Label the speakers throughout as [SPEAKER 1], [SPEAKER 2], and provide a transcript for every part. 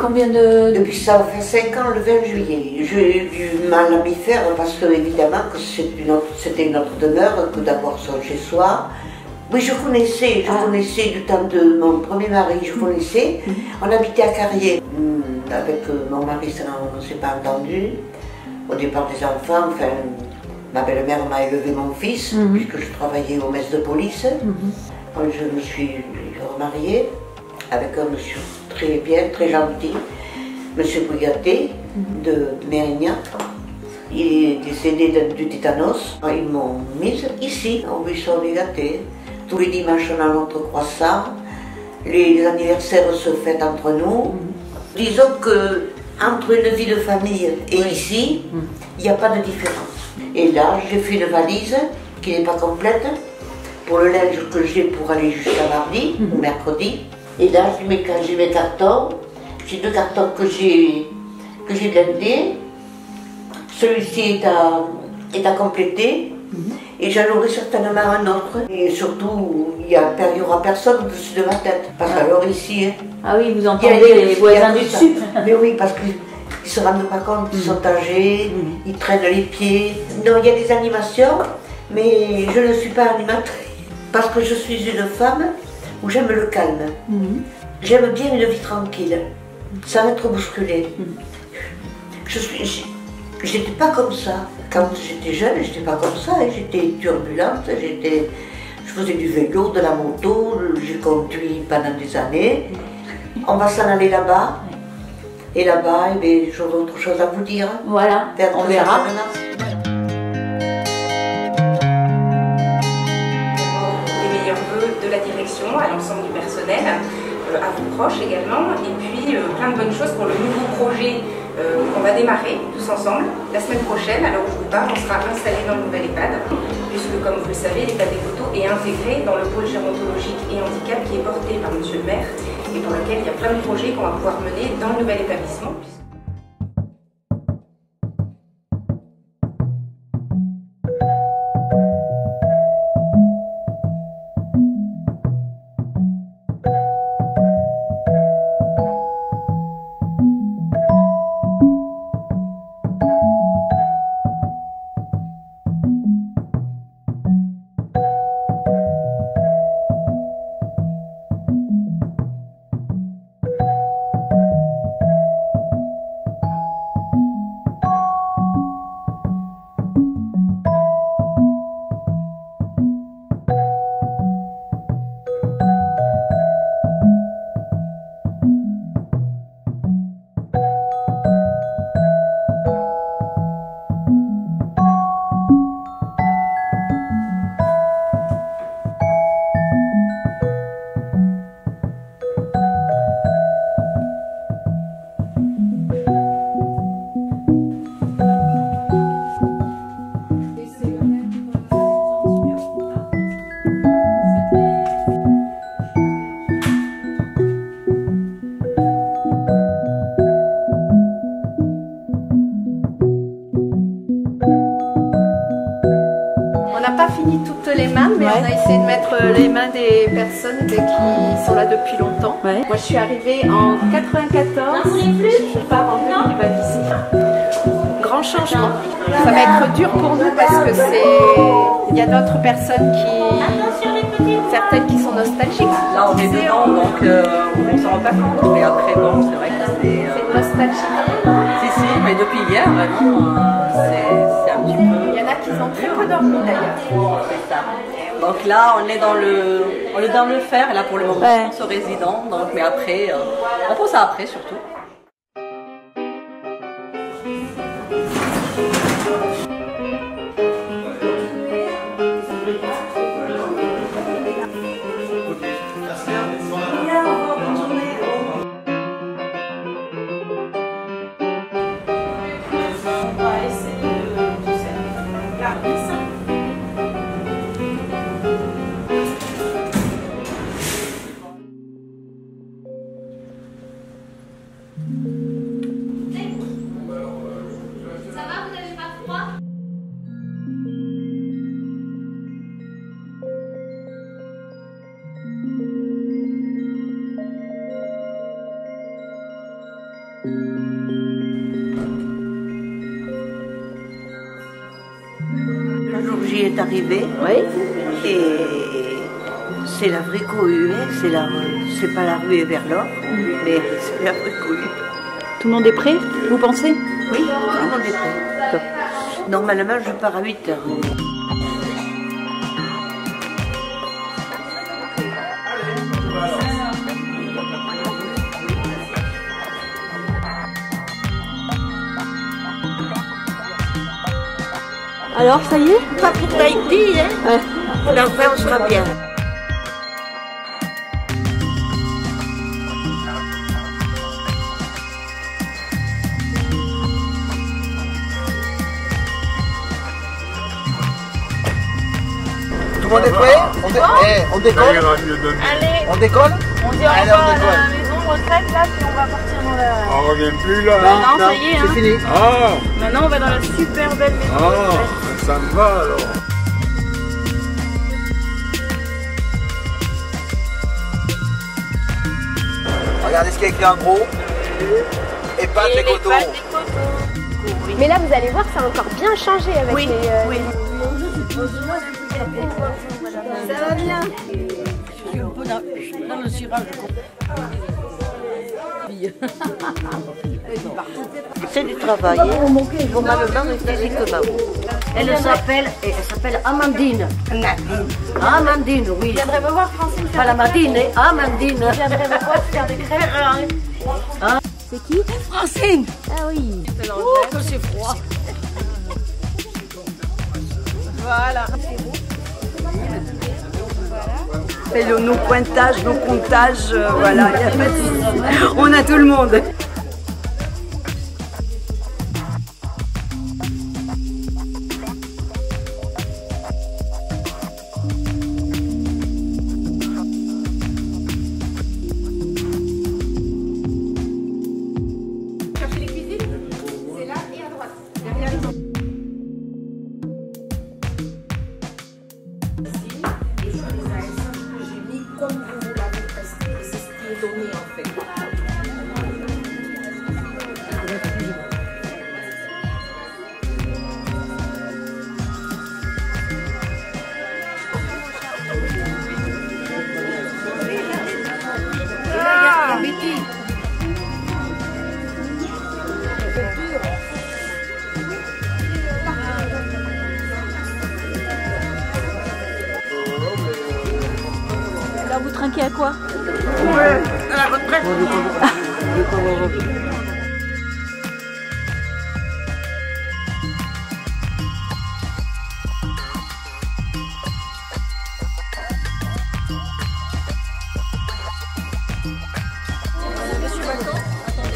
[SPEAKER 1] combien de...
[SPEAKER 2] Depuis ça fait 5 ans, le 20 juillet. J'ai eu du mal à m'y faire parce que évidemment que c'était une autre demeure que d'avoir son chez-soi. Oui, je connaissais du temps de mon premier mari, je connaissais. On habitait à Carrier. Avec mon mari, on ne s'est pas entendu. Au départ des enfants, enfin, ma belle-mère m'a élevé mon fils, puisque je travaillais au mess de police. Je me suis remariée avec un monsieur très bien, très gentil, monsieur Bouillaté de Mérignac. Il est décédé du tétanos. Ils m'ont mise ici, au buisson des Gâtés. Tous les dimanches, on a notre croissant. Les anniversaires se fêtent entre nous. Disons que entre une vie de famille et ici, il n'y a pas de différence. Et là, j'ai fait une valise qui n'est pas complète pour le linge que j'ai pour aller jusqu'à mardi ou mercredi. Et là, j'ai mes cartons. J'ai 2 cartons que j'ai blindés. Celui-ci est à compléter. Et j'en aurai certainement un autre. Et surtout, il n'y aura personne au-dessus de ma tête. Parce qu'alors ici...
[SPEAKER 1] Ah oui, vous entendez les voisins du dessus.
[SPEAKER 2] Mais oui, parce qu'ils ne se rendent pas compte, ils sont âgés, ils traînent les pieds. Non, il y a des animations, mais je ne suis pas animatrice. Parce que je suis une femme où j'aime le calme. J'aime bien une vie tranquille, sans être bousculée. J'étais pas comme ça. Quand j'étais jeune, j'étais pas comme ça. J'étais turbulente, je faisais du vélo, de la moto, j'ai conduit pendant des années. On va s'en aller là-bas. Et là-bas, eh j'aurai autre chose à vous dire.
[SPEAKER 1] Voilà, on verra.
[SPEAKER 3] Les meilleurs vœux de la direction, à l'ensemble du personnel, à vos proches également, et puis plein de bonnes choses pour le nouveau projet qu'on va démarrer tous ensemble la semaine prochaine. Alors où je vous parle, on sera installé dans le nouvel EHPAD, puisque comme vous le savez, l'EHPAD des Coteaux est intégré dans le pôle gérontologique et handicap qui est porté par monsieur le maire et pour lequel il y a plein de projets qu'on va pouvoir mener dans le nouvel établissement.
[SPEAKER 4] On n'a pas fini toutes les mains, mais on a essayé de mettre les mains des personnes qui sont là depuis longtemps. Moi, je suis arrivée en 94, je pars en 2020 ici. Grand changement. Ça va être dur pour nous parce que il y a d'autres personnes certaines qui sont nostalgiques.
[SPEAKER 5] Là, on est dedans, donc on s'en rend pas compte. Mais après, bon, c'est vrai que c'est
[SPEAKER 4] nostalgique.
[SPEAKER 5] Si, mais depuis hier, vraiment, c'est un petit peu...
[SPEAKER 4] Il y en a qui ont très peu dormi d'ailleurs.
[SPEAKER 5] C'est ça. Donc là, on est dans le faire, là pour le moment, on se résident. Donc, mais après, on pense à après surtout.
[SPEAKER 2] est arrivé.
[SPEAKER 1] Oui.
[SPEAKER 2] Et c'est la vraie cohue, hein. C'est pas la rue vers l'or, mais c'est la vraie cohue.
[SPEAKER 1] Tout le monde est prêt, vous pensez?
[SPEAKER 2] Oui, tout le monde est prêt. Normalement, je pars à 8 heures.
[SPEAKER 1] Alors, ça y est?
[SPEAKER 2] Pas pour Tahiti, hein?
[SPEAKER 1] Ouais.
[SPEAKER 2] Mais enfin, on sera bien.
[SPEAKER 6] Tout le monde est prêt? On décolle?
[SPEAKER 4] Allez,
[SPEAKER 6] On décolle?
[SPEAKER 4] on dit au
[SPEAKER 6] Allez,
[SPEAKER 4] revoir
[SPEAKER 6] on
[SPEAKER 4] à
[SPEAKER 6] décolle.
[SPEAKER 4] la maison retraite là, puis on va partir dans la...
[SPEAKER 7] On revient plus là.
[SPEAKER 4] Non, ça y est, hein.
[SPEAKER 6] C'est fini.
[SPEAKER 7] Ah,
[SPEAKER 4] Maintenant, on va dans la super belle maison retraite.
[SPEAKER 7] ça me va alors.
[SPEAKER 6] Regardez ce qui est écrit en gros. Et pas
[SPEAKER 4] Et
[SPEAKER 6] des
[SPEAKER 4] les
[SPEAKER 6] coteaux.
[SPEAKER 4] pattes des coteaux.
[SPEAKER 8] Mais là, vous allez voir, ça a encore bien changé avec
[SPEAKER 2] Oui,
[SPEAKER 8] les...
[SPEAKER 2] oui.
[SPEAKER 8] Ça va bien.
[SPEAKER 2] Dans le cirage. C'est du travail. Normalement, c'est physiquement.
[SPEAKER 9] Elle s'appelle Amandine. Amandine, oui.
[SPEAKER 8] J'aimerais me voir Francine faire
[SPEAKER 9] Pas la Madine, Amandine.
[SPEAKER 8] J'aimerais me voir faire des crêpes.
[SPEAKER 1] C'est qui?
[SPEAKER 9] Francine.
[SPEAKER 1] Ah oui.
[SPEAKER 9] Oh, que c'est froid.
[SPEAKER 4] Voilà.
[SPEAKER 5] Et nos pointages, nos comptages, voilà, y a pas de souci. On a tout le monde.
[SPEAKER 3] Cherchez les cuisines, c'est là et à droite. Derrière les
[SPEAKER 1] Alors, vous trinquez à quoi?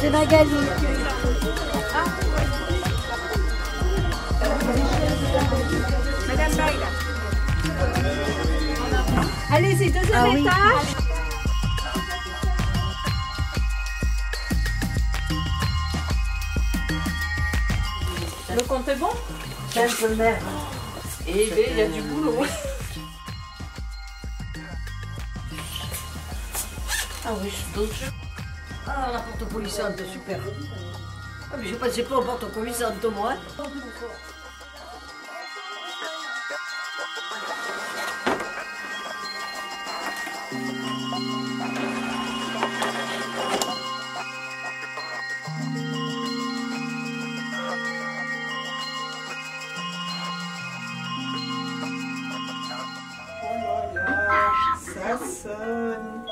[SPEAKER 8] C'est Magali.
[SPEAKER 3] Madame Baïla.
[SPEAKER 8] Allez, c'est deuxième étage.
[SPEAKER 4] Le compte est bon? Eh bien, il y a du boulot.
[SPEAKER 9] Ah oui, je doute. Ah, la porte polissante, super. Ah, mais je pensais pas aux portes polissantes, moi.
[SPEAKER 4] Ça sonne.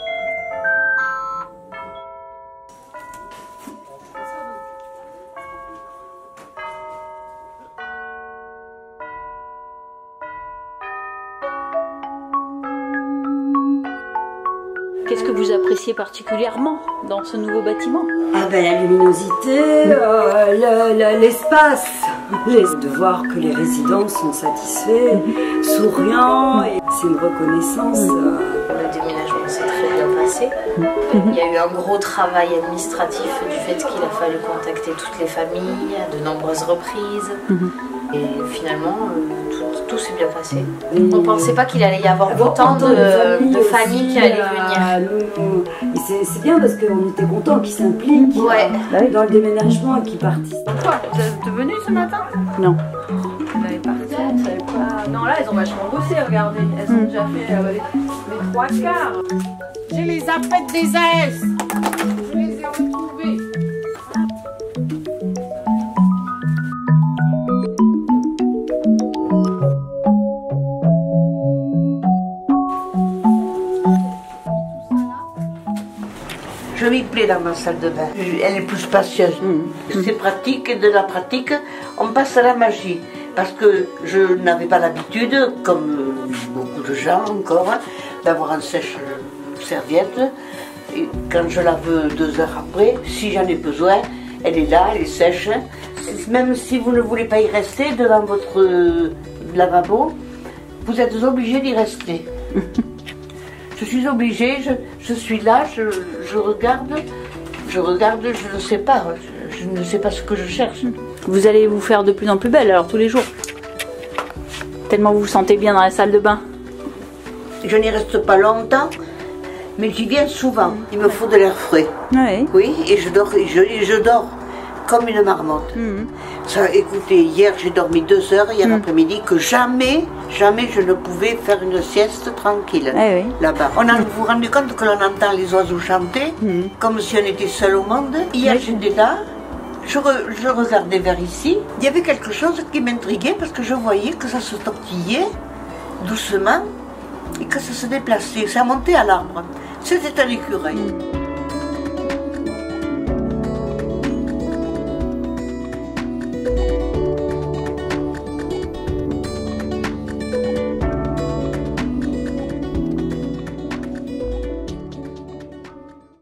[SPEAKER 1] Qu'est-ce que vous appréciez particulièrement dans ce nouveau bâtiment?
[SPEAKER 5] Ah ben la luminosité, l'espace, de voir que les résidents sont satisfaits, souriants, et c'est une reconnaissance.
[SPEAKER 10] Le déménagement s'est très bien passé. Il y a eu un gros travail administratif du fait qu'il a fallu contacter toutes les familles à de nombreuses reprises. Et finalement, tout s'est bien passé. On ne pensait pas qu'il allait y avoir autant de familles qui allaient venir.
[SPEAKER 5] C'est bien parce qu'on était contents qu'ils s'impliquent dans le déménagement et qu'ils participent.
[SPEAKER 4] Vous êtes venu ce matin?
[SPEAKER 1] Non.
[SPEAKER 4] Il a est partie, on savait pas. Non, là, elles ont vachement bossé, regardez. Elles ont déjà fait les 3 quarts.
[SPEAKER 7] J'ai les appettes des AS. Je les ai retrouvés.
[SPEAKER 2] Je m'y plais dans ma salle de bain. Elle est plus spacieuse. C'est pratique et de la pratique, on passe à la magie. Parce que je n'avais pas l'habitude, comme beaucoup de gens encore, d'avoir un sèche-serviette. Et quand je la veux 2 heures après, si j'en ai besoin, elle est là, elle est sèche. Même si vous ne voulez pas y rester devant votre lavabo, vous êtes obligé d'y rester. Je suis obligée, je suis là, je regarde, je ne sais pas, je ne sais pas ce que je cherche.
[SPEAKER 1] Vous allez vous faire de plus en plus belle alors tous les jours. Tellement vous vous sentez bien dans la salle de bain.
[SPEAKER 2] Je n'y reste pas longtemps, mais j'y viens souvent. Il me faut de l'air frais.
[SPEAKER 1] Oui.
[SPEAKER 2] Oui, et je dors comme une marmotte. Ça, écoutez, hier j'ai dormi 2 heures, hier après-midi, que jamais je ne pouvais faire une sieste tranquille là-bas. Vous vous rendez compte que l'on entend les oiseaux chanter, comme si on était seul au monde. Hier j'étais là, je regardais vers ici, il y avait quelque chose qui m'intriguait parce que je voyais que ça se tortillait doucement et que ça se déplaçait, ça montait à l'arbre. C'était un écureuil.